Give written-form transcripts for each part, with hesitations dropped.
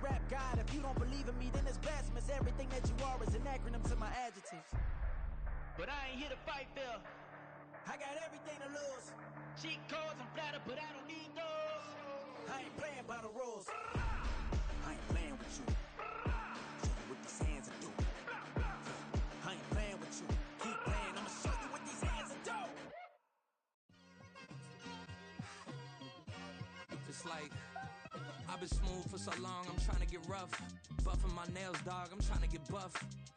rap god. If you don't believe in me, then it's blasphemous. Everything that you are is an acronym to my adjectives. But I ain't here to fight fair. I got everything to lose. Cheat codes, I'm flattered, but I don't need those. I ain't playing by the rules. I ain't playing with you. Show you what these hands will do. I ain't playing with you. Keep playing, I'ma show you what these hands will do. It's like I've been smooth for so long, I'm trying to get rough. Buffing my nails, dog, I'm trying to get buff.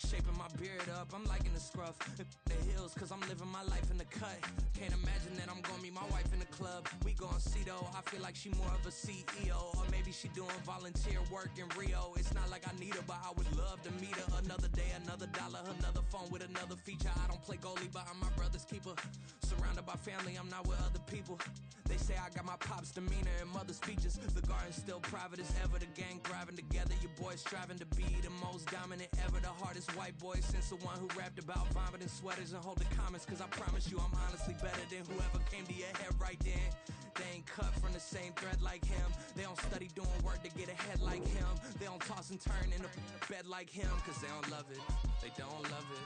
Shaping my beard up, I'm liking the scruff. The hills, cause I'm living my life in the cut. Can't imagine that I'm gonna meet my wife in the club. We gon' see though, I feel like she more of a CEO. Or maybe she doing volunteer work in Rio. It's not like I need her, but I would love to meet her. Another day, another dollar, another phone with another feature. I don't play goalie, but I'm my brother's keeper. Surrounded by family, I'm not with other people. They say I got my pop's demeanor and mother's features. The garden's still private as ever. The gang thriving together. Your boys striving to be the most dominant ever. The hardest white boy since the one who rapped about vomiting sweaters and hold the comments. Cause I promise you I'm honestly better than whoever came to your head right then. They ain't cut from the same thread like him. They don't study doing work to get ahead like him. They don't toss and turn in the bed like him. Cause they don't love it. They don't love it.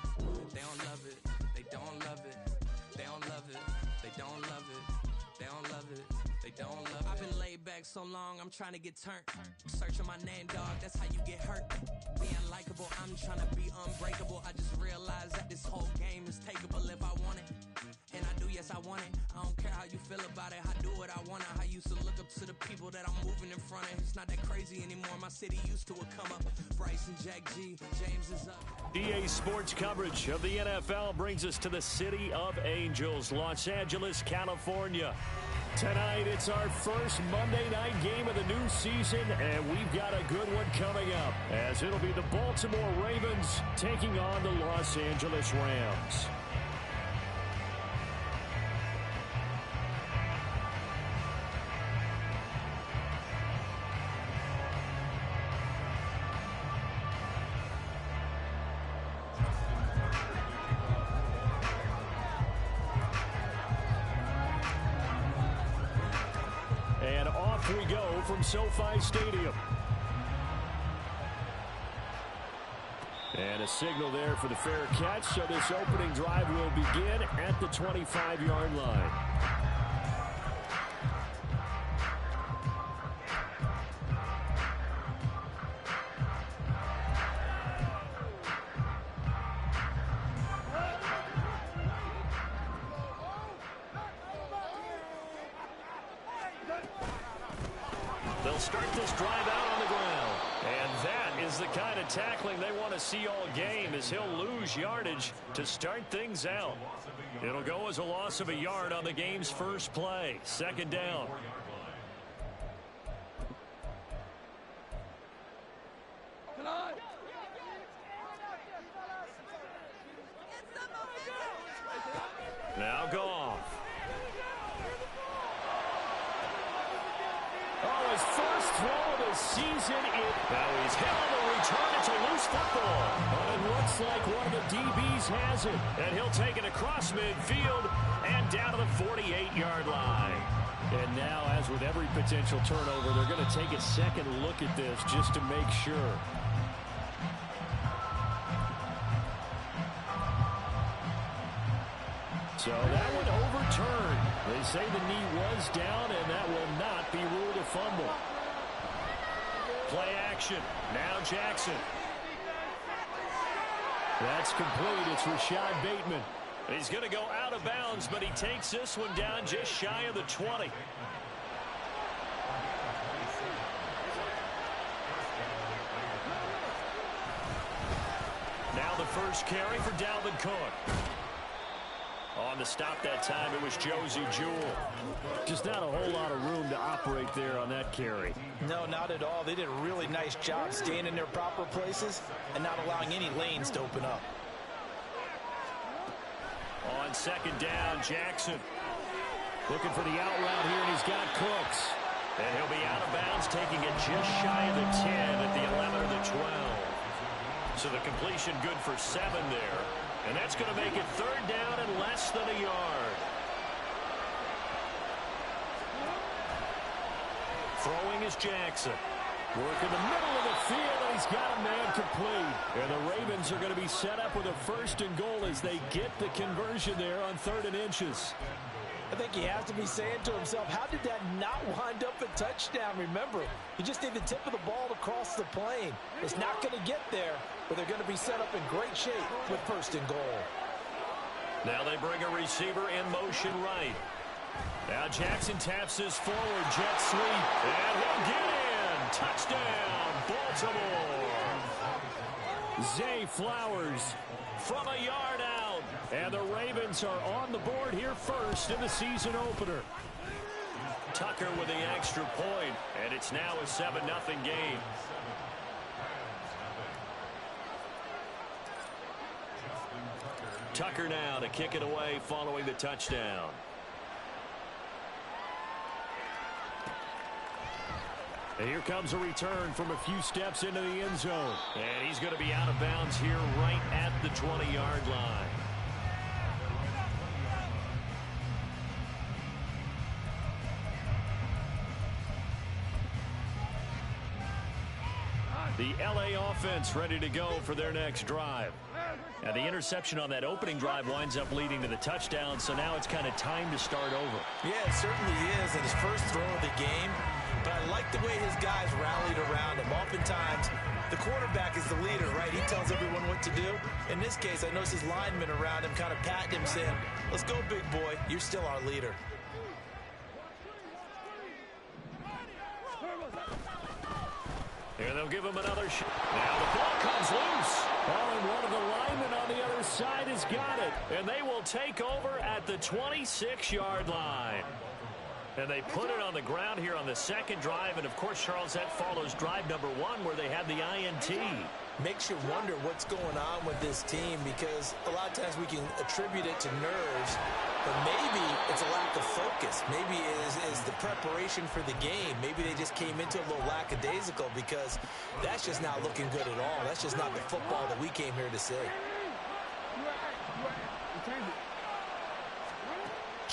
They don't love it. They don't love it. They don't love it. They don't love it. They don't love it, they don't love it. I've been laid back so long, I'm trying to get turned. Searching my name, dog, that's how you get hurt. Being likable, I'm trying to be unbreakable. I just realized that this whole game is takeable if I want it. And I do, yes, I want it. I don't care how you feel about it, I do what I want. I used to look up to the people that I'm moving in front of. It's not that crazy anymore, my city used to come up. Bryce and Jack G, James is up. EA Sports coverage of the NFL brings us to the City of Angels, Los Angeles, California. Tonight, it's our first Monday night game of the new season, and we've got a good one coming up, as it'll be the Baltimore Ravens taking on the Los Angeles Rams. And off we go from SoFi Stadium. And a signal there for the fair catch, so this opening drive will begin at the 25-yard line. They'll start this drive out on the ground. And that is the kind of tackling they want to see all game, as he'll lose yardage to start things out. It'll go as a loss of a yard on the game's first play. Second down. Now Goff. Oh, his first throw of the season. Now he's held a return. It's a loose football. But it looks like one of the DBs has it. And he'll take it across midfield and down to the 48-yard line. And now, as with every potential turnover, they're going to take a second look at this just to make sure. So that one overturned. They say the knee was down, and that will not be ruled a fumble. Play action. Now Jackson. That's complete. It's Rashad Bateman. He's going to go out of bounds, but he takes this one down just shy of the 20. Now the first carry for Dalvin Cook. On the stop that time, it was Josie Jewell. Just not a whole lot of room to operate there on that carry. No, not at all. They did a really nice job staying in their proper places and not allowing any lanes to open up. On second down, Jackson. Looking for the out route here, and he's got Cooks. And he'll be out of bounds, taking it just shy of the 10 at the 11 or the 12. So the completion good for 7 there. And that's going to make it third down and less than a yard. Throwing is Jackson. Work in the middle of the field, and he's got a man complete. And the Ravens are going to be set up with a 1st and goal as they get the conversion there on 3rd and inches. I think he has to be saying to himself, how did that not wind up a touchdown? Remember, he just need the tip of the ball to cross the plane. It's not going to get there, but they're going to be set up in great shape with 1st and goal. Now they bring a receiver in motion right. Now Jackson taps this forward, jet sweep, and he'll get in. Touchdown, Baltimore. Zay Flowers from a yard out. And the Ravens are on the board here first in the season opener. Tucker with the extra point, and it's now a 7-0 game. Tucker now to kick it away following the touchdown. And here comes a return from a few steps into the end zone. And he's going to be out of bounds here right at the 20-yard line. The LA offense ready to go for their next drive. Now the interception on that opening drive winds up leading to the touchdown, so now it's kind of time to start over. Yeah, it certainly is, and his first throw of the game. But I like the way his guys rallied around him. Oftentimes, the quarterback is the leader, right? He tells everyone what to do. In this case, I noticed his linemen around him kind of patting him, saying, let's go, big boy. You're still our leader. Here they'll give him another shot. Now the ball comes loose. Oh, and one of the linemen on the other side has got it. And they will take over at the 26-yard line. And they put it on the ground here on the second drive. And, of course, Charles, that follows drive number 1 where they had the INT. Makes you wonder what's going on with this team, because a lot of times we can attribute it to nerves, but maybe it's a lack of focus. Maybe it is the preparation for the game. Maybe they just came into a little lackadaisical, because that's just not looking good at all. That's just not the football that we came here to see.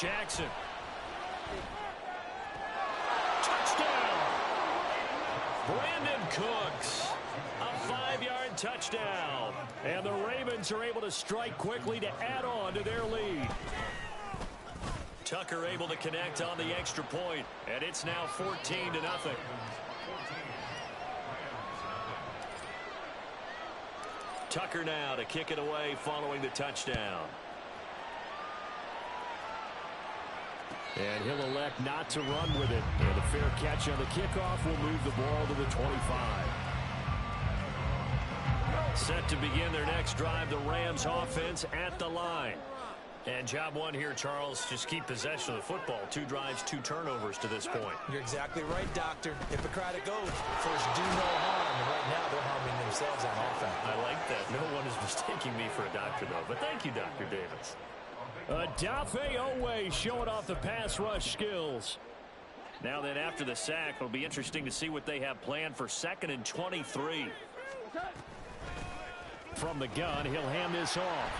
Jackson. Touchdown! Brandon Cooks. A 5-yard touchdown. And the Ravens are able to strike quickly to add on to their lead. Tucker able to connect on the extra point, and it's now 14-0. Tucker now to kick it away following the touchdown. And he'll elect not to run with it. And a fair catch on the kickoff will move the ball to the 25. Set to begin their next drive, the Rams offense at the line. And job one here, Charles, just keep possession of the football. 2 drives, 2 turnovers to this point. You're exactly right, Doctor. Hippocratic oath. First, do no harm. And right now, they're harming themselves on offense. I like that. No one is mistaking me for a doctor, though. But thank you, Dr. Davis. Dafe Owe showing off the pass rush skills. Now then, after the sack, it'll be interesting to see what they have planned for 2nd and 23. From the gun, he'll hand this off.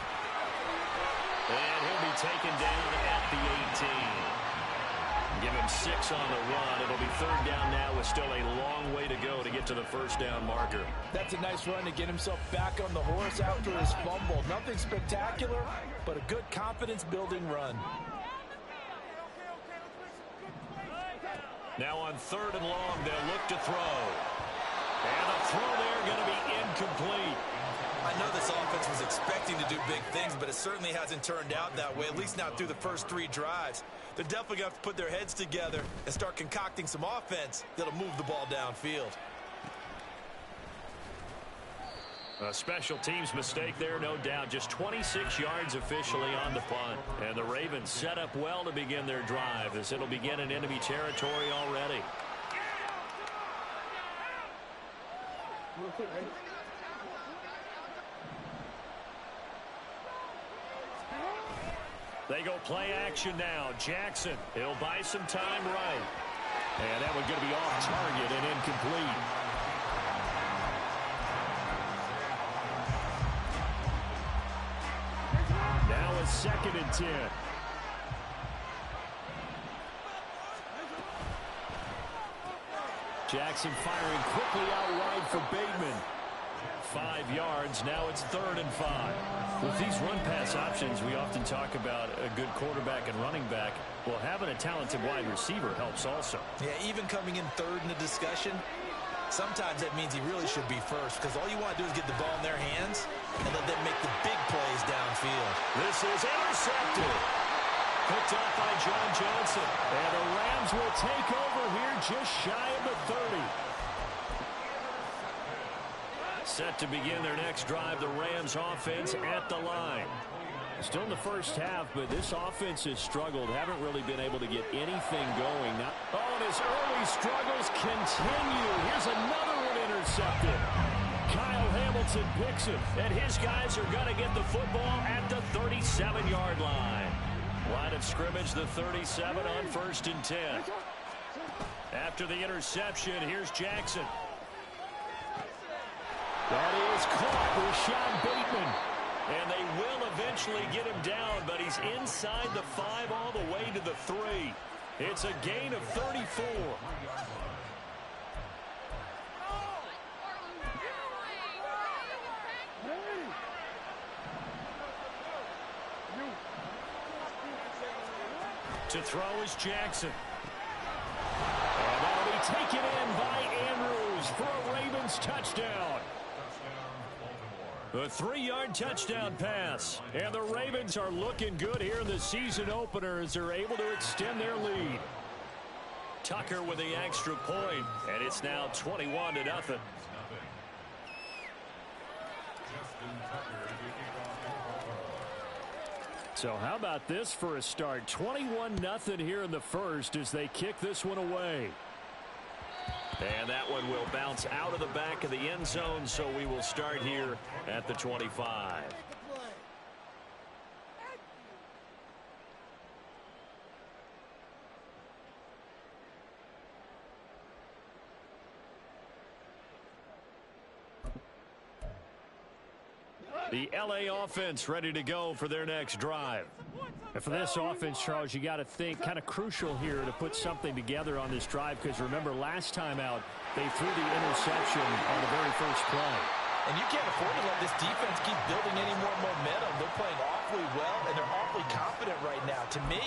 And he'll be taken down at the 18. Give him 6 on the run. It'll be 3rd down now with still a long way to go to get to the 1st down marker. That's a nice run to get himself back on the horse after his fumble. Nothing spectacular, but a good confidence-building run. Now on 3rd and long, they'll look to throw. And the throw there going to be incomplete. I know this offense was expecting to do big things, but it certainly hasn't turned out that way, at least not through the first 3 drives. They're definitely going to have to put their heads together and start concocting some offense that'll move the ball downfield. A special teams mistake there, no doubt. Just 26 yards officially on the punt. And the Ravens set up well to begin their drive, as it'll begin in enemy territory already. They go play action now. Jackson, he'll buy some time right. And that one's going to be off target and incomplete. Now a 2nd and 10. Jackson firing quickly out wide for Bateman. 5 yards. Now it's 3rd and 5. With these run-pass options, we often talk about a good quarterback and running back. Well, having a talented wide receiver helps also. Yeah, even coming in 3rd in the discussion, sometimes that means he really should be first, because all you want to do is get the ball in their hands and let them make the big plays downfield. This is intercepted. Picked off by John Johnson. And the Rams will take over here just shy of the 30. Set to begin their next drive, the Rams offense at the line. Still in the first half, but this offense has struggled. Haven't really been able to get anything going. And his early struggles continue. Here's another one intercepted. Kyle Hamilton picks it, and his guys are going to get the football at the 37-yard line. Line of scrimmage, the 37 on 1st and 10. After the interception, here's Jackson. That is caught with Sean Bateman. And they will eventually get him down, but he's inside the 5 all the way to the 3. It's a gain of 34. To throw is Jackson. And that'll be taken in by Andrews for a Ravens touchdown. A 3-yard touchdown pass. And the Ravens are looking good here in the season opener as they're able to extend their lead. Tucker with the extra point, and it's now 21-0. So how about this for a start? 21-0 here in the first as they kick this one away. And that one will bounce out of the back of the end zone, so we will start here at the 25. The LA offense ready to go for their next drive. And for this offense, Charles, you got to think kind of crucial here to put something together on this drive, because remember last time out they threw the interception on the very first play. And you can't afford to let this defense keep building any more momentum. They're playing awfully well, and they're awfully confident right now. To me,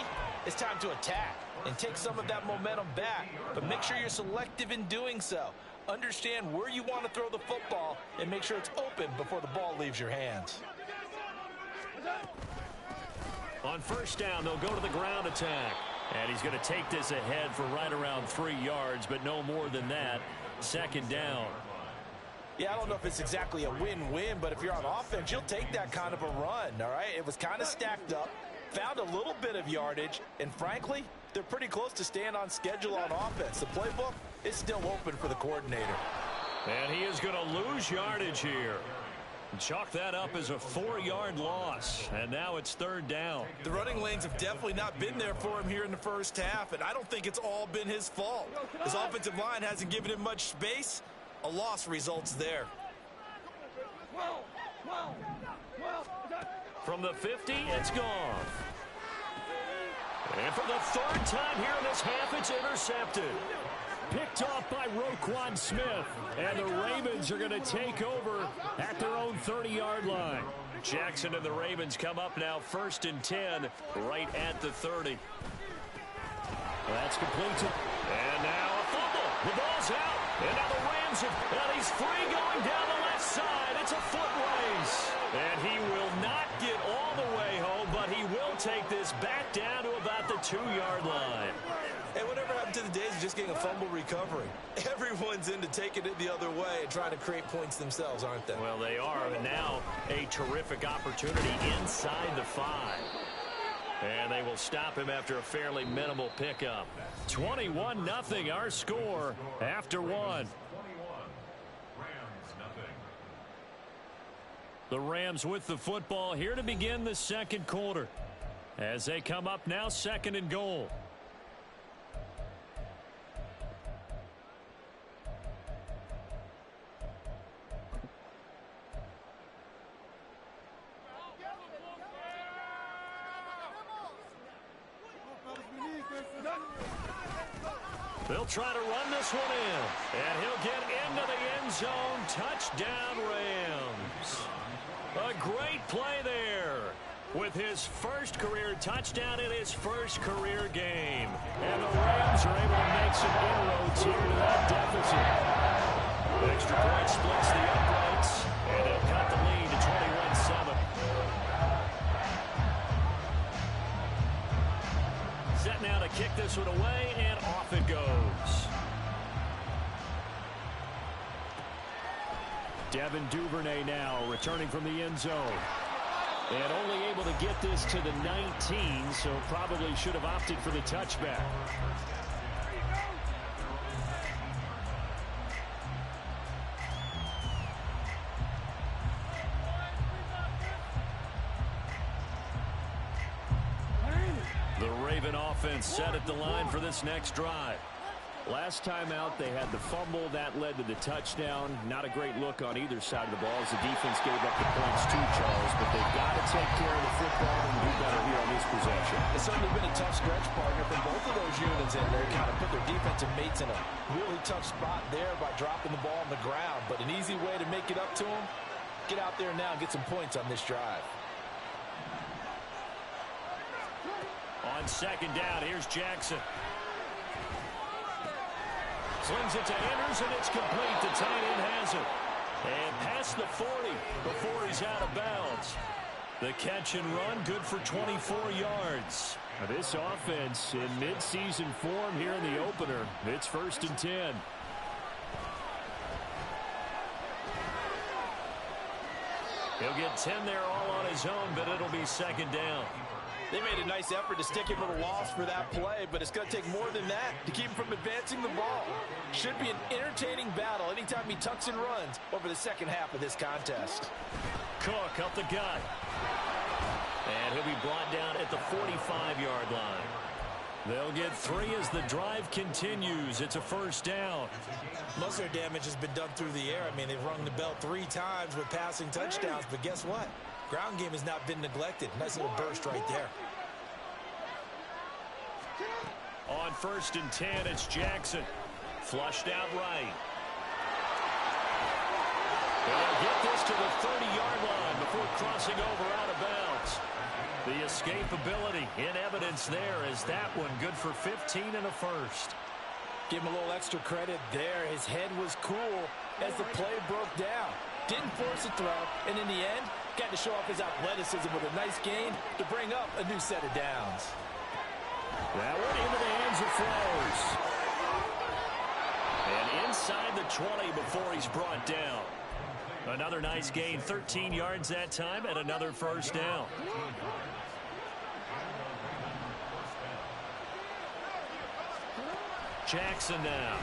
it's time to attack and take some of that momentum back, but make sure you're selective in doing so. Understand where you want to throw the football and make sure it's open before the ball leaves your hands. On first down, they'll go to the ground attack. And he's going to take this ahead for right around 3 yards, but no more than that. 2nd down. Yeah, I don't know if it's exactly a win-win, but if you're on offense, you'll take that kind of a run, all right? It was kind of stacked up, found a little bit of yardage, and frankly, they're pretty close to staying on schedule on offense. The playbook is still open for the coordinator. And he is going to lose yardage here. Chalk that up as a 4-yard loss, and now it's 3rd down. The running lanes have definitely not been there for him here in the first half, and I don't think it's all been his fault. His offensive line hasn't given him much space. A loss results there. From the 50, it's gone. And for the 3rd time here in this half, it's intercepted. Picked off by Roquan Smith. And the Ravens are going to take over at their own 30-yard line. Jackson and the Ravens come up now 1st and 10 right at the 30. That's complete. And now a fumble. The ball's out. And now the Rams have, he's free going down the left side. It's a foot race. And he will not get all the way home, but he will take this back down to about the 2-yard line. Hey, whatever happened to the days of just getting a fumble recovery? Everyone's into taking it the other way and trying to create points themselves, aren't they? Well, they are. And now a terrific opportunity inside the 5. And they will stop him after a fairly minimal pickup. 21-0 our score after 1. The Rams with the football here to begin the 2nd quarter. As they come up now 2nd and goal. They'll try to run this one in, and he'll get into the end zone. Touchdown, Rams. A great play there with his first career touchdown in his first career game. And the Rams are able to make some inroads here to that deficit. Extra point splits the uprights, and they'll cut the lead to 21-7. Set now to kick this one away, and off it goes. Devin Duvernay now returning from the end zone. And only able to get this to the 19, so probably should have opted for the touchback. The Raven offense set at the line for this next drive. Last time out, they had the fumble. That led to the touchdown. Not a great look on either side of the ball as the defense gave up the points too, Charles. But they've got to take care of the football and do better here on this possession. It's certainly been a tough stretch, partner, for both of those units in there. Kind of put their defensive mates in a really tough spot there by dropping the ball on the ground. But an easy way to make it up to them, get out there now and get some points on this drive. On second down, here's Jackson. Slings it to Andrews, and it's complete. The tight end has it. And past the 40 before he's out of bounds. The catch and run, good for 24 yards. Now this offense in midseason form here in the opener. It's 1st and 10. He'll get 10 there all on his own, but it'll be 2nd down. They made a nice effort to stick him with a loss for that play, but it's going to take more than that to keep him from advancing the ball. Should be an entertaining battle anytime he tucks and runs over the second half of this contest. Cook up the gut. And he'll be brought down at the 45-yard line. They'll get 3 as the drive continues. It's a 1st down. Most of their damage has been done through the air. I mean, they've rung the bell 3 times with passing touchdowns, but guess what? Ground game has not been neglected. Nice little burst right there. On 1st and 10, it's Jackson. Flushed out right. And they'll get this to the 30-yard line before crossing over out of bounds. The escapability in evidence there as that one good for 15 and a 1st. Give him a little extra credit there. His head was cool as the play broke down. Didn't force a throw, and in the end, got to show off his athleticism with a nice gain to bring up a new set of downs. That one into the hands of Flowers. And inside the 20 before he's brought down. Another nice gain, 13 yards that time, and another 1st down. Jackson now.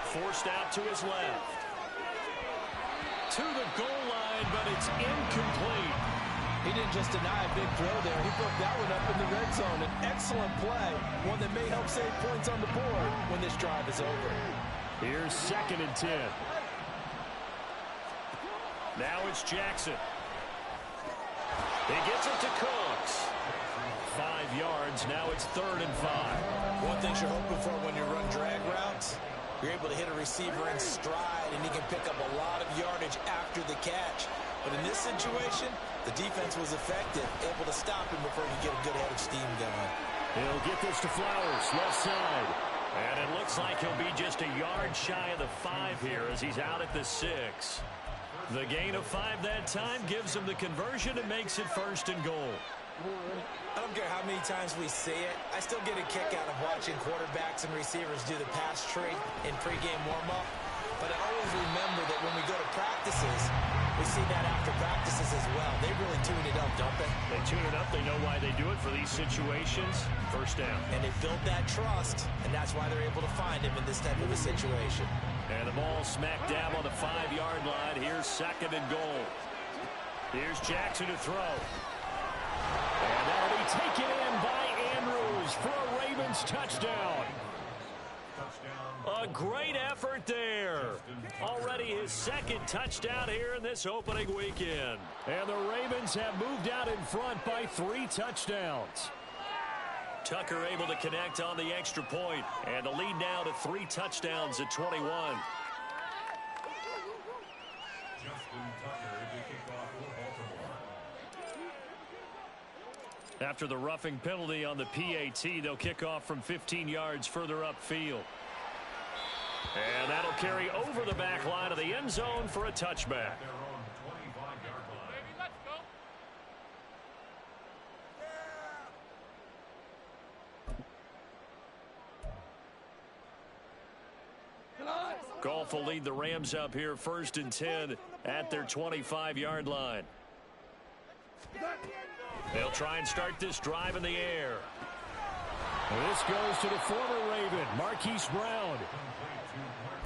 Forced out to his left. To the goal line, but it's incomplete. He didn't just deny a big throw there. He broke that one up in the red zone. An excellent play, one that may help save points on the board when this drive is over. Here's 2nd and 10. Now it's Jackson. He gets it to Cooks. 5 yards. Now it's 3rd and 5. One thing you're hoping for when you run drag routes, you're able to hit a receiver in stride, and he can pick up a lot of yardage after the catch. But in this situation, the defense was effective, able to stop him before he get a good head of steam going. He'll get this to Flowers, left side. And it looks like he'll be just a yard shy of the 5 here as he's out at the 6. The gain of 5 that time gives him the conversion and makes it 1st and goal. I don't care how many times we see it. I still get a kick out of watching quarterbacks and receivers do the pass tree in pregame warm-up. But I always remember that when we go to practices, we see that after practices as well. They really tune it up, don't they? They tune it up. They know why they do it for these situations. 1st down. And they built that trust, and that's why they're able to find him in this type of a situation. And the ball smack dab on the 5-yard line. Here's 2nd and goal. Here's Jackson to throw. And that'll be taken in by Andrews for a Ravens touchdown. A great effort there. Already his 2nd touchdown here in this opening weekend. And the Ravens have moved out in front by 3 touchdowns. Tucker able to connect on the extra point, and the lead now to 3 touchdowns at 21. After the roughing penalty on the PAT, they'll kick off from 15 yards further upfield. And that'll carry over the back line of the end zone for a touchback. Goff will lead the Rams up here 1st and 10 at their 25-yard line. They'll try and start this drive in the air. This goes to the former Raven, Marquise Brown.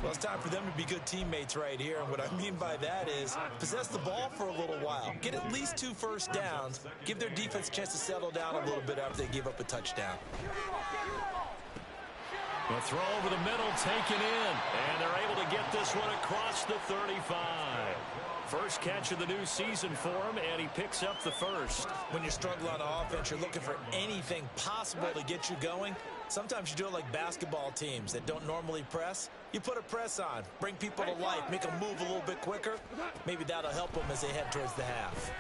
Well, it's time for them to be good teammates right here. And what I mean by that is possess the ball for a little while. Get at least 2 first downs. Give their defense a chance to settle down a little bit after they give up a touchdown. A throw over the middle, taken in. And they're able to get this one across the 35. First catch of the new season for him, and he picks up the first. When you're struggling on offense, you're looking for anything possible to get you going. Sometimes you do it like basketball teams that don't normally press. You put a press on, bring people to life, make them move a little bit quicker. Maybe that'll help them as they head towards the half.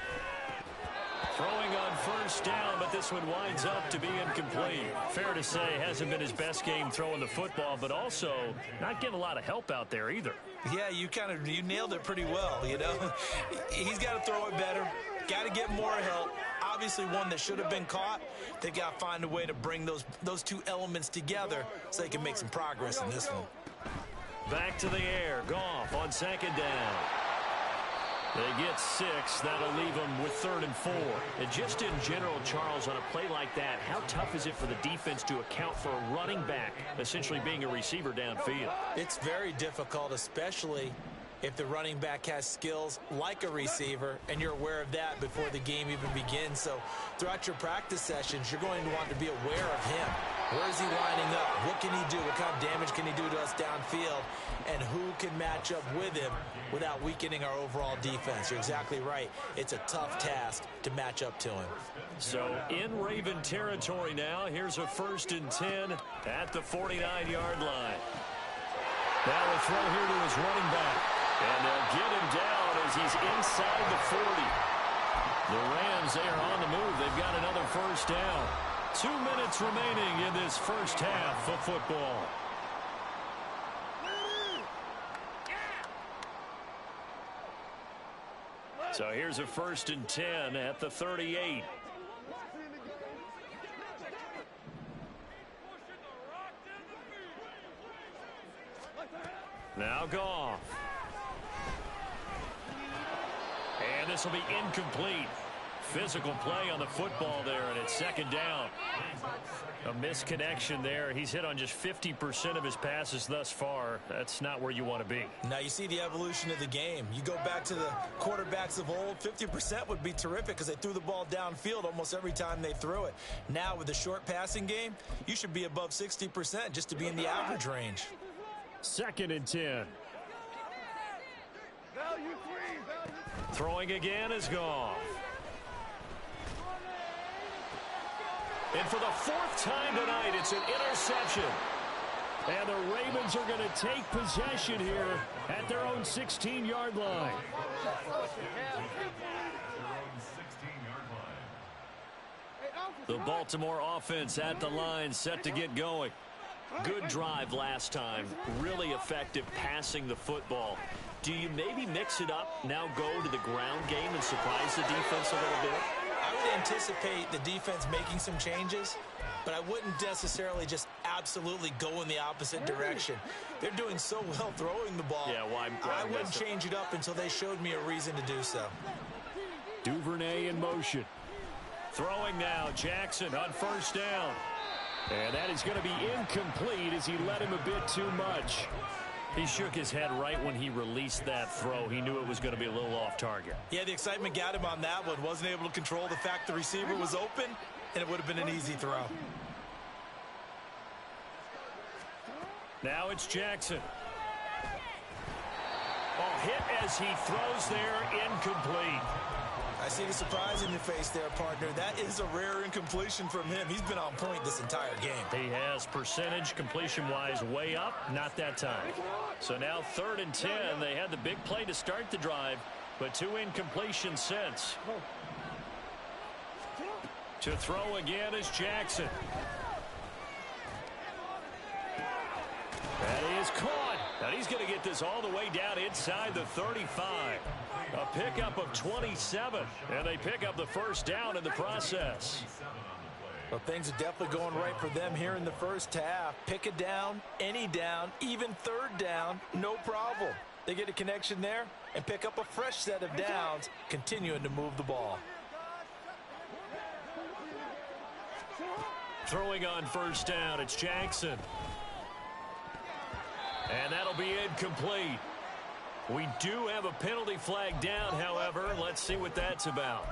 Throwing on first down, but this one winds up to be incomplete. Fair to say, hasn't been his best game throwing the football, but also not getting a lot of help out there either. Yeah, you nailed it pretty well, you know. He's got to throw it better, got to get more help. Obviously one that should have been caught. They've got to find a way to bring those 2 elements together so they can make some progress in this one. Back to the air, Goff on 2nd down. They get 6. That'll leave them with 3rd and 4. And just in general, Charles, on a play like that, how tough is it for the defense to account for a running back essentially being a receiver downfield? It's very difficult, especially if the running back has skills like a receiver, and you're aware of that before the game even begins. So throughout your practice sessions, you're going to want to be aware of him. Where is he lining up? What can he do? What kind of damage can he do to us downfield? And who can match up with him without weakening our overall defense? You're exactly right. It's a tough task to match up to him. So in Raven territory now, here's a 1st and 10 at the 49-yard line. Now a throw here to his running back. And they'll get him down as he's inside the 40. The Rams, they are on the move. They've got another first down. 2 minutes remaining in this first half of football. So here's a 1st and 10 at the 38. Now Goff. And this will be incomplete. Physical play on the football there, and it's 2nd down. A misconnection there. He's hit on just 50% of his passes thus far. That's not where you want to be. Now you see the evolution of the game. You go back to the quarterbacks of old, 50% would be terrific because they threw the ball downfield almost every time they threw it. Now with the short passing game, you should be above 60% just to be in the average range. 2nd and 10. Throwing again is Goff. And for the 4th time tonight, it's an interception. And the Ravens are going to take possession here at their own 16-yard line. The Baltimore offense at the line, set to get going. Good drive last time. Really effective passing the football. Do you maybe mix it up, now go to the ground game and surprise the defense a little bit? I would anticipate the defense making some changes, but I wouldn't necessarily just absolutely go in the opposite direction. They're doing so well throwing the ball. Yeah, why I wouldn't change it up until they showed me a reason to do so. Duvernay in motion. Throwing now, Jackson on 1st down. And that is going to be incomplete as he led him a bit too much. He shook his head right when he released that throw. He knew it was going to be a little off target. Yeah, the excitement got him on that one. Wasn't able to control the fact the receiver was open, and it would have been an easy throw. Now it's Jackson. Oh, hit as he throws there, incomplete. I see the surprise in your face there, partner. That is a rare incompletion from him. He's been on point this entire game. He has percentage completion-wise way up, not that time. So now 3rd and 10. They had the big play to start the drive, but 2 incompletions since. To throw again is Jackson. And he is caught. And he's going to get this all the way down inside the 35. A pickup of 27. And they pick up the first down in the process. Well, things are definitely going right for them here in the first half. Pick a down, any down, even 3rd down, no problem. They get a connection there and pick up a fresh set of downs, continuing to move the ball. Throwing on first down, it's Jackson. And that'll be incomplete. We do have a penalty flag down, however. Let's see what that's about.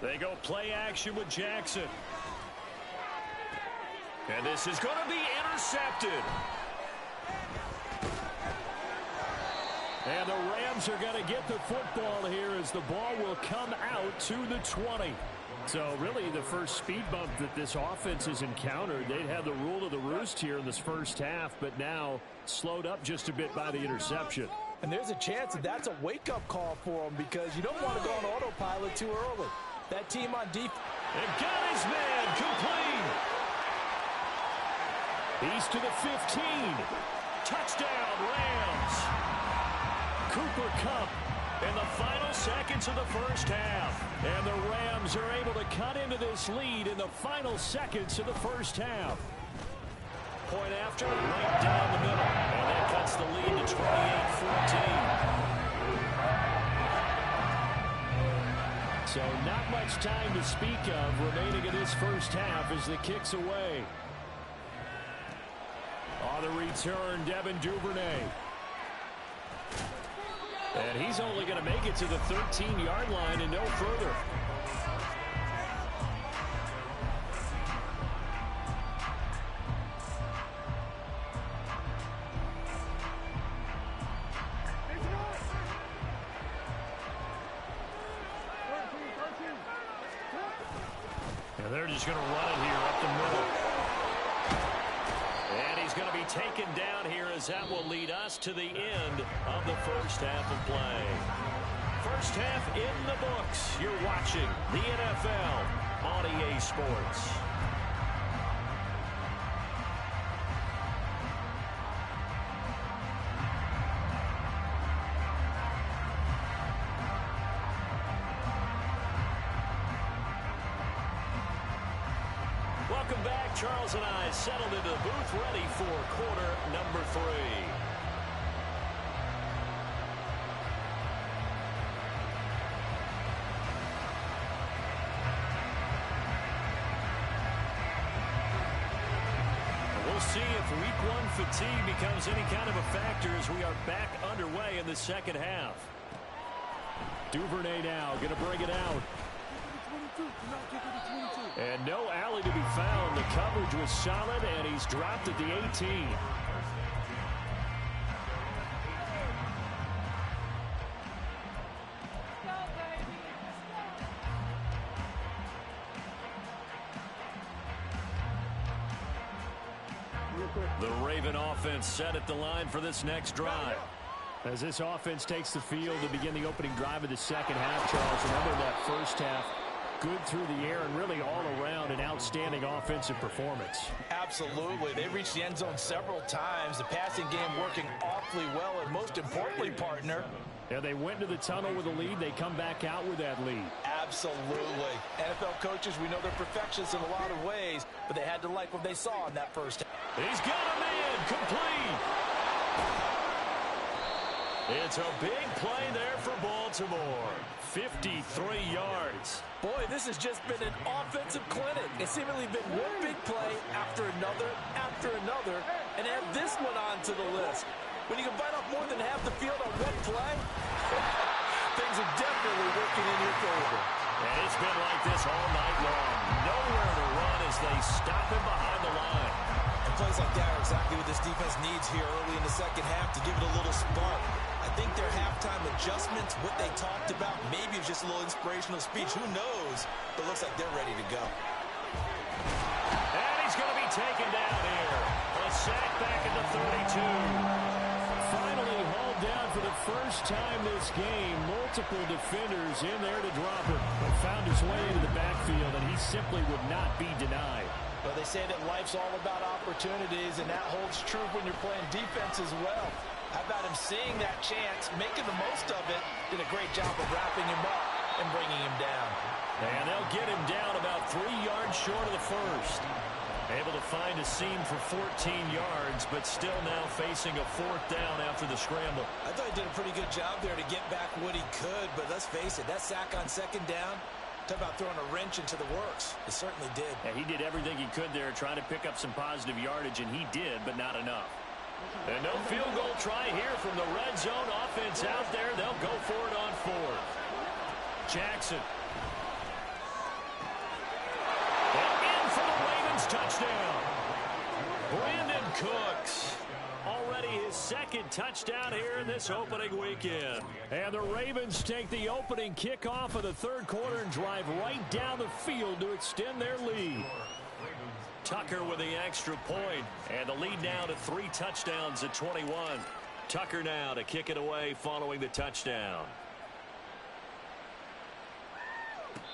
They go play action with Jackson. And this is going to be intercepted. And the Rams are going to get the football here as the ball will come out to the 20. So really the first speed bump that this offense has encountered. They'd had the rule of the roost here in this first half, but now slowed up just a bit by the interception. And there's a chance that that's a wake-up call for them because you don't want to go on autopilot too early. That team on defense. And got his man complete. He's to the 15. Touchdown, Rams. Cooper Kupp in the final seconds of the first half. And the Rams are able to cut into this lead in the final seconds of the first half. Point after, right down the middle. And that cuts the lead to 28-14. So not much time to speak of remaining in this first half as the kick's away. On the return, Devin Duvernay. And he's only going to make it to the 13-yard line and no further. And they're just going to run it here up the middle. And he's going to be taken down here as that will lead us to the end of the first half of play. First half in the books. You're watching the NFL on EA Sports. Welcome back. Charles and I settled into the booth, ready for quarter number 3. We'll see if week 1 fatigue becomes any kind of a factor as we are back underway in the second half. Duvernay now going to bring it out. And no alley to be found. The coverage was solid, and he's dropped at the 18. The Raven offense set at the line for this next drive. As this offense takes the field to begin the opening drive of the second half, Charles, remember that first half, good through the air and really all around an outstanding offensive performance. Absolutely. They reached the end zone several times. The passing game working awfully well, and most importantly, partner. Yeah, they went to the tunnel with a lead. They come back out with that lead. Absolutely. NFL coaches, we know they're perfectionists in a lot of ways, but they had to like what they saw in that first half. He's got a man complete. It's a big play there for Baltimore. 53 yards. Boy, this has just been an offensive clinic. It's seemingly been one big play after another, and add this one on to the list. When you can bite off more than half the field on one play, things are definitely working in your favor. And it's been like this all night long. Nowhere to run as they stop him behind the line. And plays like that are exactly what this defense needs here early in the second half to give it a little spark. I think their halftime adjustments, what they talked about, maybe it's just a little inspirational speech. Who knows? But it looks like they're ready to go. And he's going to be taken down here. A sack back at the 32. Finally hauled down for the first time this game. Multiple defenders in there to drop him. But found his way into the backfield, and he simply would not be denied. Well, they say that life's all about opportunities, and that holds true when you're playing defense as well. How about him seeing that chance, making the most of it, did a great job of wrapping him up and bringing him down. And they'll get him down about 3 yards short of the first. Able to find a seam for 14 yards, but still now facing a 4th down after the scramble. I thought he did a pretty good job there to get back what he could, but let's face it, that sack on 2nd down, talk about throwing a wrench into the works. It certainly did. Yeah, he did everything he could there, trying to pick up some positive yardage, and he did, but not enough. And no field goal try here from the red zone. Offense out there. They'll go for it on 4th. Jackson. And in for the Ravens touchdown. Brandon Cooks. Already his 2nd touchdown here in this opening weekend. And the Ravens take the opening kickoff of the 3rd quarter and drive right down the field to extend their lead. Tucker with the extra point, and the lead now to 3 touchdowns at 21. Tucker now to kick it away following the touchdown.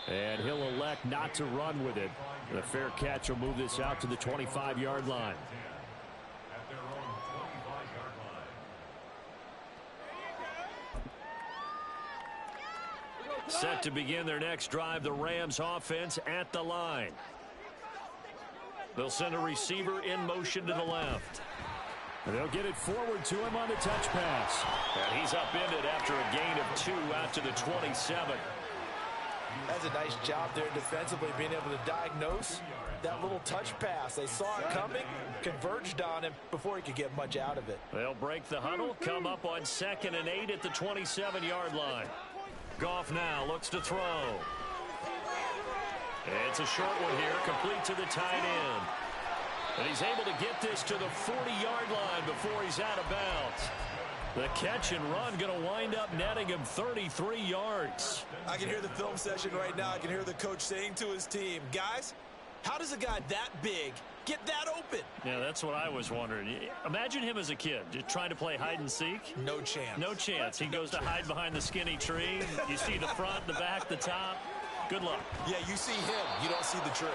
And he'll elect not to run with it. The fair catch will move this out to the 25-yard line. Set to begin their next drive, the Rams offense at the line. They'll send a receiver in motion to the left. And they'll get it forward to him on the touch pass. And he's upended after a gain of 2 out to the 27. That's a nice job there defensively, being able to diagnose that little touch pass. They saw it coming, converged on him before he could get much out of it. They'll break the huddle, come up on 2nd and 8 at the 27-yard line. Goff now looks to throw. It's a short one here, complete to the tight end. And he's able to get this to the 40-yard line before he's out of bounds. The catch and run going to wind up netting him 33 yards. I can hear the film session right now. I can hear the coach saying to his team, guys, how does a guy that big get that open? Yeah, that's what I was wondering. Imagine him as a kid, just trying to play hide and seek. No chance. No chance. He goes to hide behind the skinny tree. You see the front, the back, the top. Good luck. Yeah, you see him. You don't see the tree.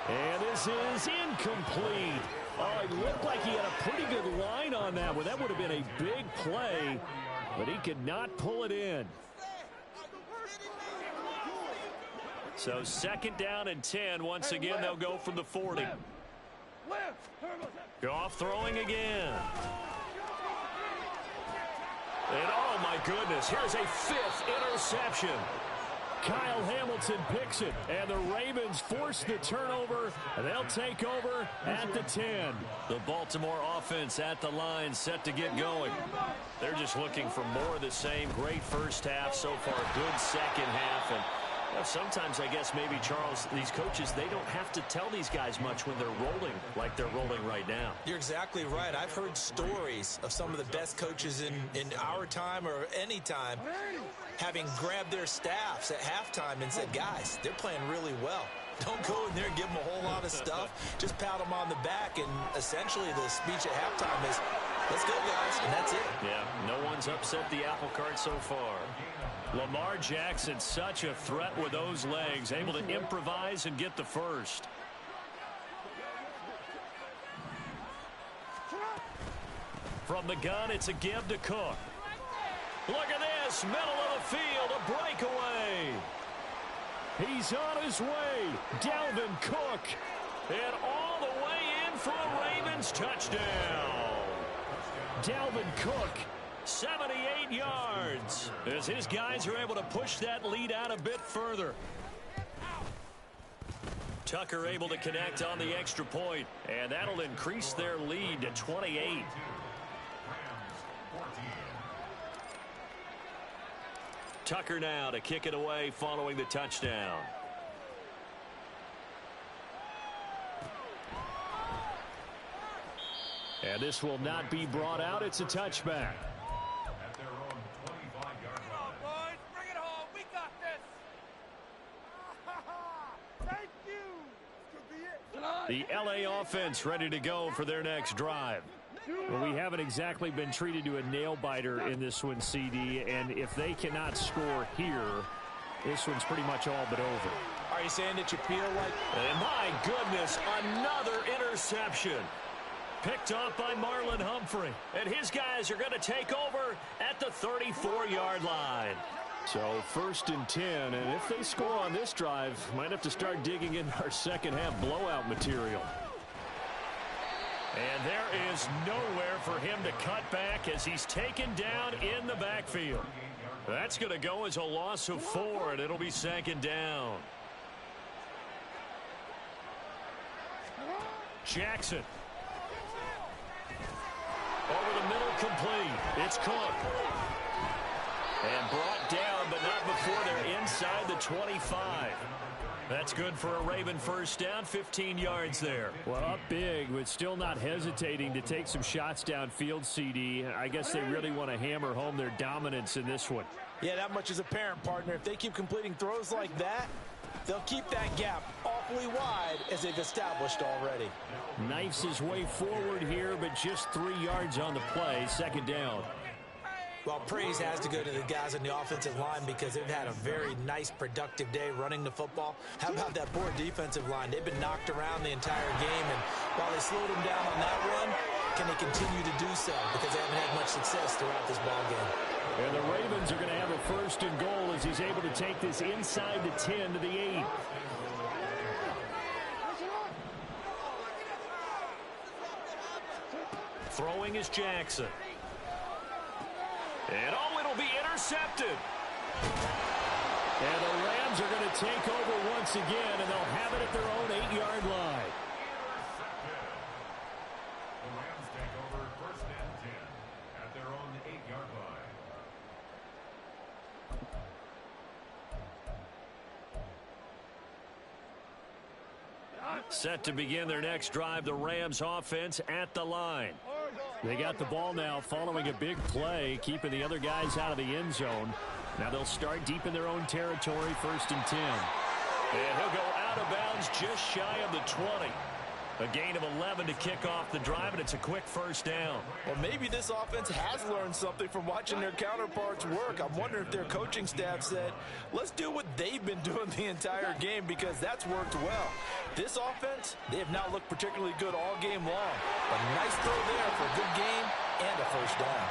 And this is incomplete. Oh, it looked like he had a pretty good line on that one. That would have been a big play, but he could not pull it in. So 2nd down and 10. Once again, they'll go from the 40. Goff throwing again. And oh my goodness, here's a 5th interception. Kyle Hamilton picks it, and the Ravens force the turnover, and they'll take over at the 10. The Baltimore offense at the line, set to get going. They're just looking for more of the same. Great first half so far, good second half, and sometimes I guess maybe, Charles, these coaches, they don't have to tell these guys much when they're rolling like they're rolling right now. You're exactly right. I've heard stories of some of the best coaches in our time or any time having grabbed their staffs at halftime and said, guys, they're playing really well. Don't go in there and give them a whole lot of stuff. Just pat them on the back, and essentially the speech at halftime is, let's go, guys, and that's it. Yeah, no one's upset the apple cart so far. Lamar Jackson, such a threat with those legs, able to improvise and get the first. From the gun, it's a give to Cook. Look at this, middle of the field, a breakaway. He's on his way, Dalvin Cook, and all the way in for a Ravens touchdown. Dalvin Cook, 78 yards, as his guys are able to push that lead out a bit further. Tucker able to connect on the extra point, and that'll increase their lead to 28. Tucker now to kick it away following the touchdown. And this will not be brought out. It's a touchback. The LA offense ready to go for their next drive. Well, we haven't exactly been treated to a nail-biter in this one, CD, and if they cannot score here, this one's pretty much all but over. Are you saying that you feel like... And my goodness, another interception. Picked off by Marlon Humphrey. And his guys are going to take over at the 34-yard line. So 1st and 10, and if they score on this drive, might have to start digging in our second-half blowout material. And there is nowhere for him to cut back as he's taken down in the backfield. That's going to go as a loss of 4, and it'll be 2nd down. Jackson. Over the middle, complete. It's Cook. And brought down, but not before they're inside the 25. That's good for a Raven first down, 15 yards there. Well, up big, but still not hesitating to take some shots downfield, CD. I guess they really want to hammer home their dominance in this one. Yeah, that much is apparent, partner. If they keep completing throws like that, they'll keep that gap awfully wide as they've established already. Knifes his way forward here, but just 3 yards on the play, 2nd down. Well, praise has to go to the guys on the offensive line because they've had a very nice, productive day running the football. How about that poor defensive line? They've been knocked around the entire game, and while they slowed them down on that run, can they continue to do so? Because they haven't had much success throughout this ball game. And the Ravens are going to have a 1st and goal as he's able to take this inside the 10 to the 8. Throwing is Jackson. And oh, it'll be intercepted. And the Rams are going to take over once again, and they'll have it at their own 8-yard line. The Rams take over 1st and 10 at their own 8-yard line. Set to begin their next drive, the Rams offense at the line. They got the ball now following a big play, keeping the other guys out of the end zone. Now they'll start deep in their own territory, 1st and 10. And he'll go out of bounds just shy of the 20. A gain of 11 to kick off the drive, and it's a quick 1st down. Well, maybe this offense has learned something from watching their counterparts work. I'm wondering if their coaching staff said, let's do what they've been doing the entire game because that's worked well. This offense, they have not looked particularly good all game long. A nice throw there for a good game and a 1st down.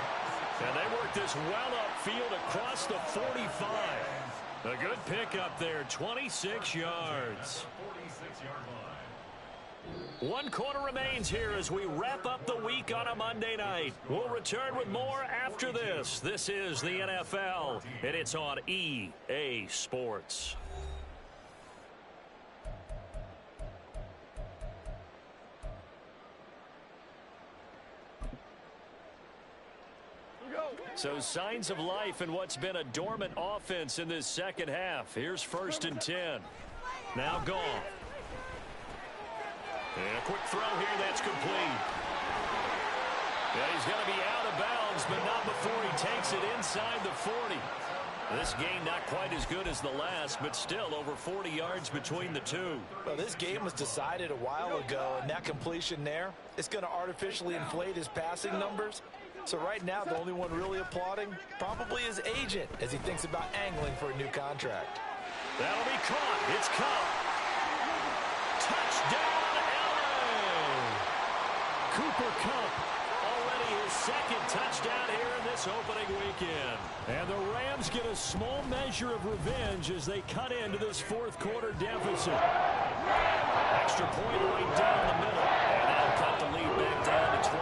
And they work this well upfield across the 45. A good pickup there, 26 yards. 46-yard line. 1 quarter remains here as we wrap up the week on a Monday night. We'll return with more after this. This is the NFL, and it's on EA Sports. So signs of life in what's been a dormant offense in this second half. Here's 1st and 10. Now gone. And a quick throw here that's complete. Yeah, he's going to be out of bounds, but not before he takes it inside the 40. This game not quite as good as the last, but still over 40 yards between the two. Well, this game was decided a while ago, and that completion there, it's going to artificially inflate his passing numbers. So right now, the only one really applauding probably his agent as he thinks about angling for a new contract. That'll be caught. It's caught. Touchdown, LA! Cooper Kupp. Already his 2nd touchdown here in this opening weekend. And the Rams get a small measure of revenge as they cut into this 4th quarter deficit. Extra point right down the middle. And that'll cut the lead back down to 21.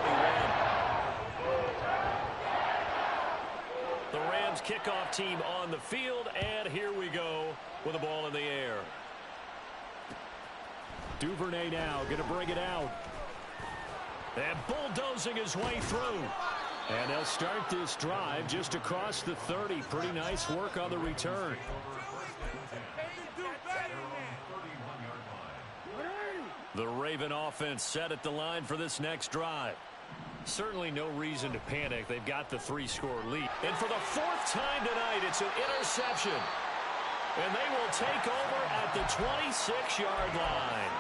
The Rams kickoff team on the field, and here we go with the ball in the air. Duvernay now going to bring it out. And bulldozing his way through. And they'll start this drive just across the 30. Pretty nice work on the return. The Raven offense set at the line for this next drive. Certainly no reason to panic. They've got the 3-score lead. And for the 4th time tonight, it's an interception. And they will take over at the 26-yard line.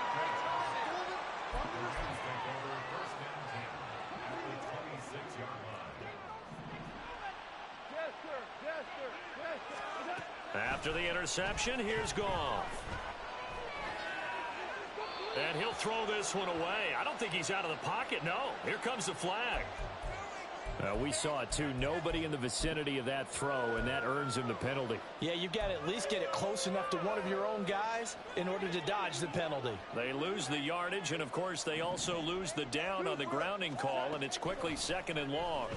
After the interception, here's Goff. And he'll throw this one away. I don't think he's out of the pocket. No, here comes the flag. We saw it, too. Nobody in the vicinity of that throw, and that earns him the penalty. Yeah, you've got to at least get it close enough to one of your own guys in order to dodge the penalty. They lose the yardage, and, of course, they also lose the down on the grounding call, and it's quickly 2nd and long.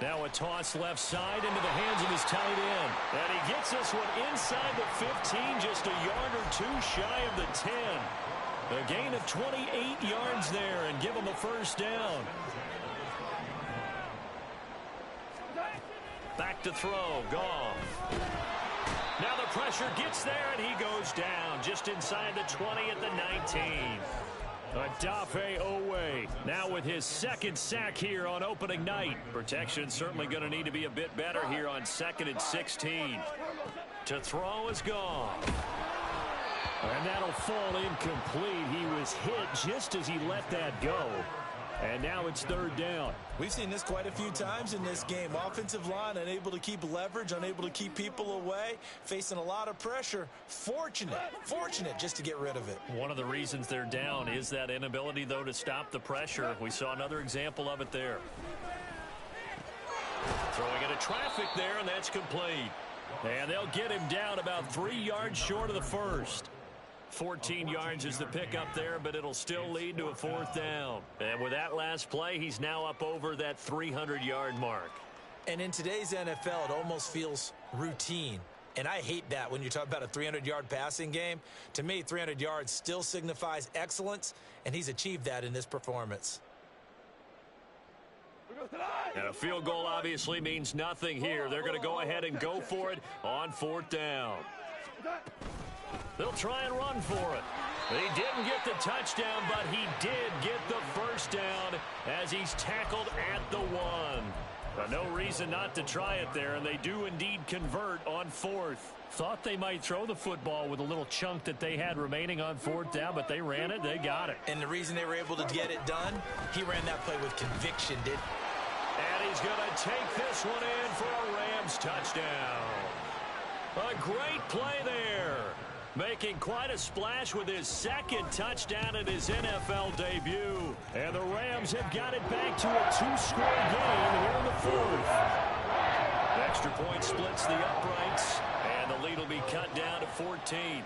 Now a toss left side into the hands of his tight end. And he gets this one inside the 15, just a yard or 2 shy of the 10. A gain of 28 yards there and give him a first down. Back to throw, Goff. Now the pressure gets there and he goes down just inside the 20 at the 19. Odafe Owe now with his 2nd sack here on opening night. Protection certainly going to need to be a bit better here on 2nd and 16. To throw is Goff. And that'll fall incomplete. He was hit just as he let that go. And now it's 3rd down. We've seen this quite a few times in this game. Offensive line unable to keep leverage, unable to keep people away, facing a lot of pressure. Fortunate just to get rid of it. One of the reasons they're down is that inability, though, to stop the pressure. We saw another example of it there. Throwing into traffic there, and that's complete. And they'll get him down about 3 yards short of the first. 14 yards is the pickup there, but it'll still lead to a 4th down. And with that last play, he's now up over that 300-yard mark. And in today's NFL, it almost feels routine. And I hate that when you talk about a 300-yard passing game. To me, 300 yards still signifies excellence, and he's achieved that in this performance. And a field goal obviously means nothing here. They're going to go ahead and go for it on 4th down. They'll try and run for it. He didn't get the touchdown, but he did get the first down as he's tackled at the 1. No reason not to try it there, and they do indeed convert on 4th. Thought they might throw the football with a little chunk that they had remaining on 4th down, but they ran it, they got it. And the reason they were able to get it done, he ran that play with conviction, didn't he? And he's going to take this one in for a Rams touchdown. A great play there. Making quite a splash with his 2nd touchdown in his NFL debut. And the Rams have got it back to a 2-score game here in the 4th. Extra point splits the uprights, and the lead will be cut down to 14.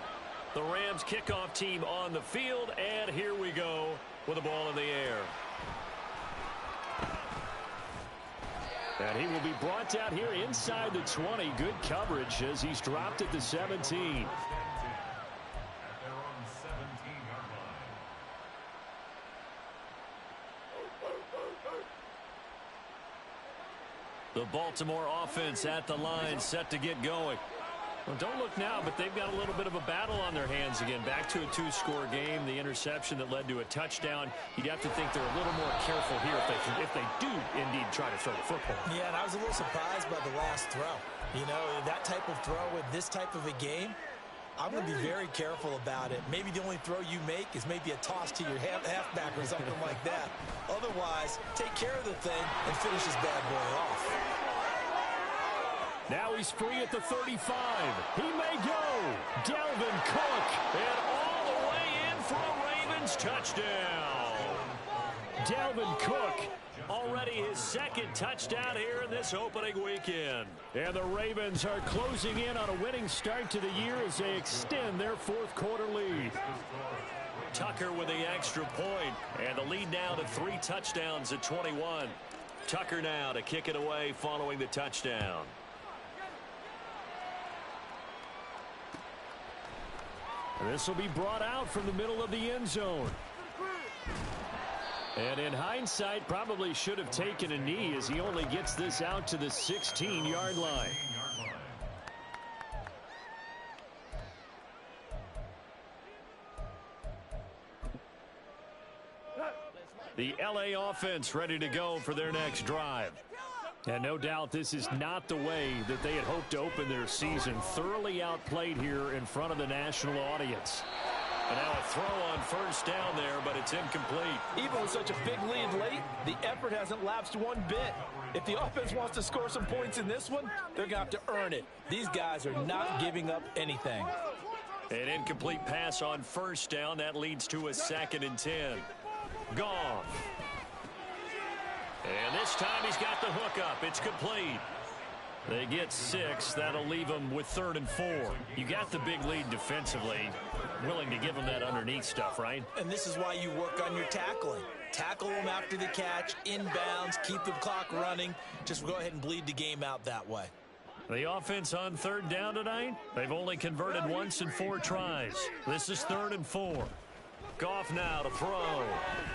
The Rams kickoff team on the field, and here we go with the ball in the air. And he will be brought down here inside the 20. Good coverage as he's dropped at the 17. The Baltimore offense at the line, set to get going. Well, don't look now, but they've got a little bit of a battle on their hands again. Back to a 2-score game. The interception that led to a touchdown. You'd have to think they're a little more careful here if they do indeed try to throw the football. Yeah, and I was a little surprised by the last throw. You know, that type of throw in this type of a game, I'm going to be very careful about it. Maybe the only throw you make is maybe a toss to your halfback or something like that. Otherwise, take care of the thing and finish this bad boy off. Now he's free at the 35. He may go. Dalvin Cook. And all the way in for a Ravens touchdown. Dalvin Cook. Already his 2nd touchdown here in this opening weekend. And the Ravens are closing in on a winning start to the year as they extend their 4th quarter lead. Tucker with the extra point. And the lead now to 3 touchdowns at 21. Tucker now to kick it away following the touchdown. This will be brought out from the middle of the end zone. And in hindsight, probably should have taken a knee as he only gets this out to the 16-yard line. The LA offense ready to go for their next drive. And no doubt this is not the way that they had hoped to open their season. Thoroughly outplayed here in front of the national audience. And now a throw on first down there, but it's incomplete. Even with such a big lead late, the effort hasn't lapsed one bit. If the offense wants to score some points in this one, they're going to have to earn it. These guys are not giving up anything. An incomplete pass on first down. That leads to a 2nd and 10. Goff. And this time he's got the hook up. It's complete. They get 6. That'll leave them with 3rd and 4. You got the big lead defensively. Willing to give them that underneath stuff, right? And this is why you work on your tackling. Tackle them after the catch, inbounds, keep the clock running. Just go ahead and bleed the game out that way. The offense on 3rd down tonight, they've only converted once in 4 tries. This is 3rd and 4. Goff now to throw.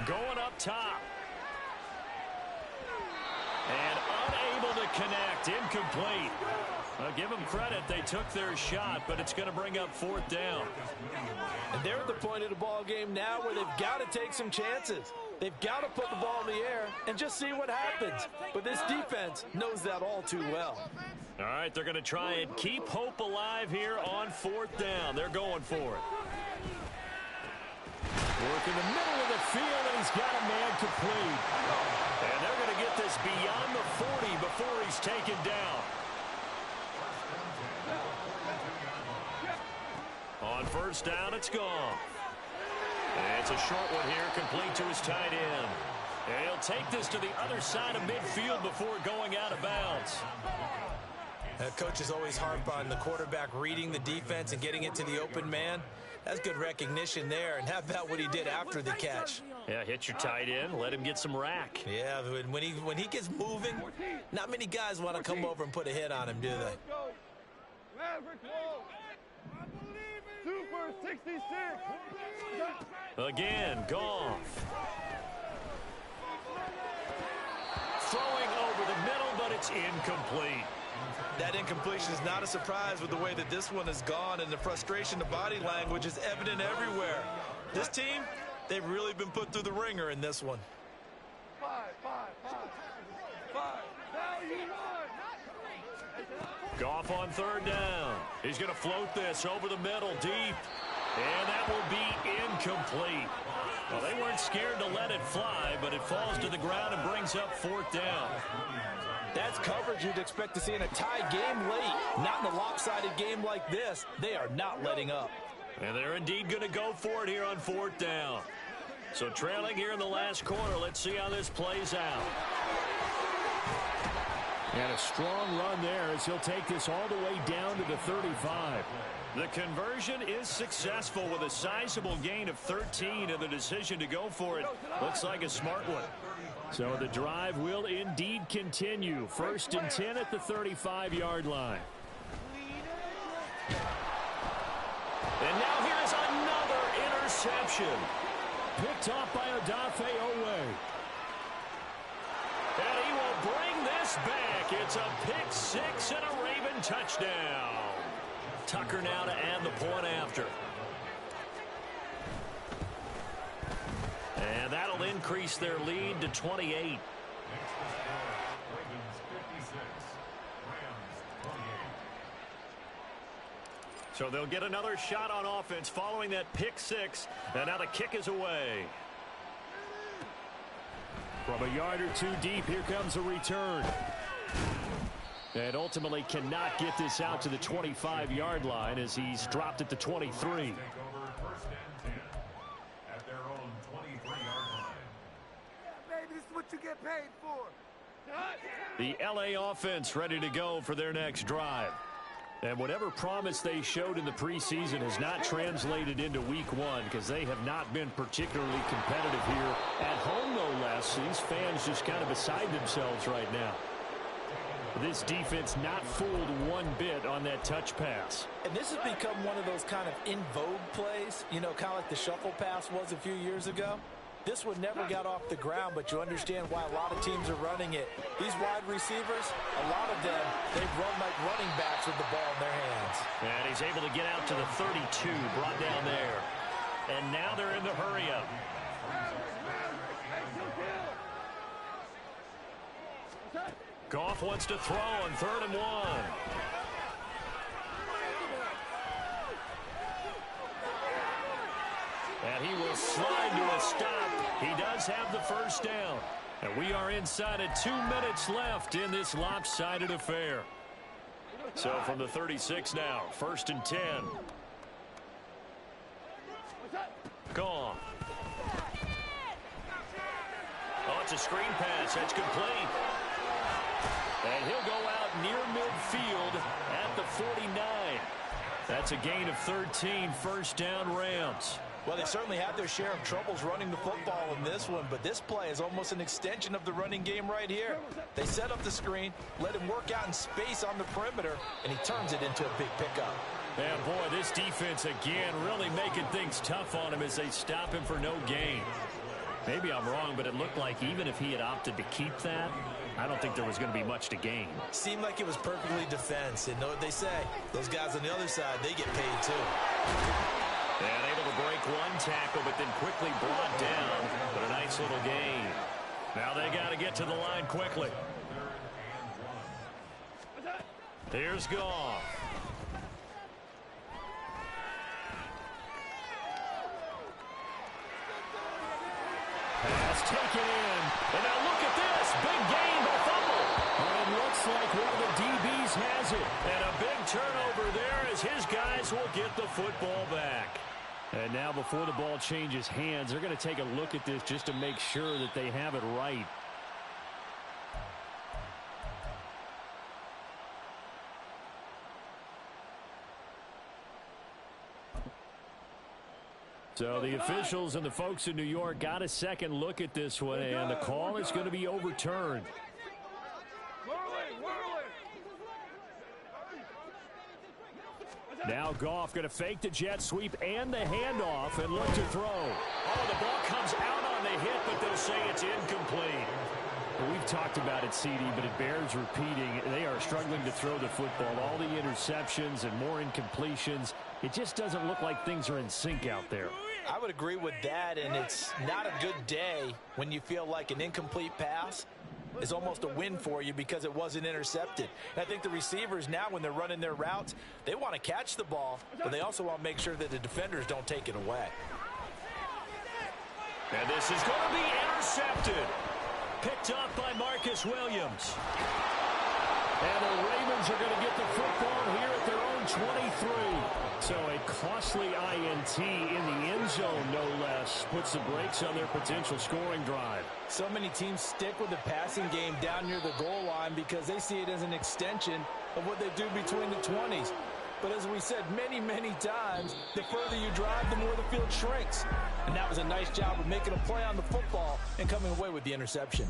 Going up top. And unable to connect. Incomplete. I'll give them credit. They took their shot, but it's going to bring up 4th down. And they're at the point of the ball game now where they've got to take some chances. They've got to put the ball in the air and just see what happens. But this defense knows that all too well. All right, they're going to try and keep hope alive here on 4th down. They're going for it. Work in the middle of the field, and he's got a man complete. And they're going to get this beyond the 40 before he's taken down. On 1st down, it's gone. And it's a short one here, complete to his tight end. And he'll take this to the other side of midfield before going out of bounds. Coaches always harp on the quarterback reading the defense and getting it to the open man. That's good recognition there. And how about what he did after the catch? Yeah, hit your tight end, let him get some rack. Yeah, when he gets moving, not many guys want to come over and put a hit on him, do they? Super 66. Again, Goff. Throwing over the middle, but it's incomplete. That incompletion is not a surprise with the way that this one has gone, and the frustration, the body language is evident everywhere. This team, they've really been put through the ringer in this one. 5. Now you won. Goff on 3rd down. He's going to float this over the middle deep. And that will be incomplete. Well, they weren't scared to let it fly, but it falls to the ground and brings up 4th down. That's coverage you'd expect to see in a tie game late. Not in a lopsided game like this. They are not letting up. And they're indeed going to go for it here on 4th down. So trailing here in the last quarter. Let's see how this plays out. And a strong run there as he'll take this all the way down to the 35. The conversion is successful with a sizable gain of 13, and the decision to go for it looks like a smart one. So the drive will indeed continue. 1st and 10 at the 35-yard line. And now here is another interception. Picked off by Odafe Owe. And he will bring this back. It's a pick 6 and a Raven touchdown. Tucker now to add the point after. And that'll increase their lead to 28. So they'll get another shot on offense following that pick 6. And now the kick is away. From a yard or two deep, here comes a return. And ultimately cannot get this out to the 25-yard line as he's dropped at the 23. Baby, this is what you get paid for. The LA offense ready to go for their next drive. And whatever promise they showed in the preseason has not translated into week 1 because they have not been particularly competitive here at home, no less. These fans just kind of beside themselves right now. This defense not fooled one bit on that touch pass. And this has become one of those kind of in vogue plays, you know, kind of like the shuffle pass was a few years ago. This one never got off the ground, but you understand why a lot of teams are running it. These wide receivers, a lot of them, they run like running backs with the ball in their hands. And he's able to get out to the 32, brought down there. And now they're in the hurry up. Goff wants to throw on 3rd and 1. And he will slide to a stop. He does have the first down. And we are inside of 2 minutes left in this lopsided affair. So from the 36 now, 1st and 10. Goff. Oh, it's a screen pass. That's complete. And he'll go out near midfield at the 49. That's a gain of 13, 1st down Rams. Well, they certainly had their share of troubles running the football in this one, but this play is almost an extension of the running game right here. They set up the screen, let him work out in space on the perimeter, and he turns it into a big pickup. And boy, this defense again really making things tough on him as they stop him for no gain. Maybe I'm wrong, but it looked like even if he had opted to keep that, I don't think there was going to be much to gain. Seemed like it was perfectly defense, and know what they say, those guys on the other side, they get paid too. And able to break one tackle, but then quickly brought down. But a nice little gain. Now they got to get to the line quickly. Here's Goff. Pass taken in. And now look at this. Big gain, but fumble. And it looks like one of the DBs has it. And a big turnover there as his guys will get the football back. And now before the ball changes hands, they're going to take a look at this just to make sure that they have it right. So the officials and the folks in New York got a second look at this one, and the call is going to be overturned. Now Goff going to fake the jet sweep and the handoff and look to throw. Oh, the ball comes out on the hit, but they'll say it's incomplete. Well, we've talked about it, CD, but it bears repeating. They are struggling to throw the football. All the interceptions and more incompletions. It just doesn't look like things are in sync out there. I would agree with that, and it's not a good day when you feel like an incomplete pass is almost a win for you because it wasn't intercepted. And I think the receivers now, when they're running their routes, they want to catch the ball, but they also want to make sure that the defenders don't take it away. And this is going to be intercepted. Picked up by Marcus Williams. And the Ravens are going to get the football here at their own 23. So a costly INT in the end zone, no less, puts the brakes on their potential scoring drive. So many teams stick with the passing game down near the goal line because they see it as an extension of what they do between the 20s. But as we said many, many times, the further you drive, the more the field shrinks. And that was a nice job of making a play on the football and coming away with the interception.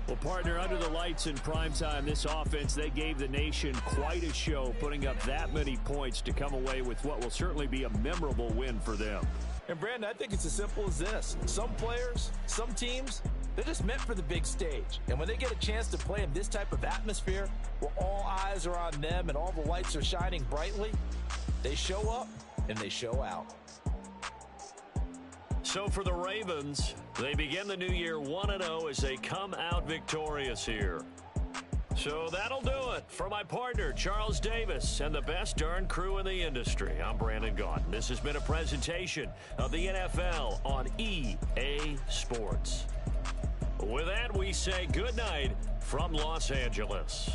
Well, partner, under the lights in primetime, this offense, they gave the nation quite a show, putting up that many points to come away with what will certainly be a memorable win for them. And, Brandon, I think it's as simple as this. Some players, some teams, they're just meant for the big stage. And when they get a chance to play in this type of atmosphere where all eyes are on them and all the lights are shining brightly, they show up and they show out. So for the Ravens, they begin the new year 1-0 as they come out victorious here. So that'll do it for my partner, Charles Davis, and the best darn crew in the industry. I'm Brandon Gaudin. This has been a presentation of the NFL on EA Sports. With that, we say good night from Los Angeles.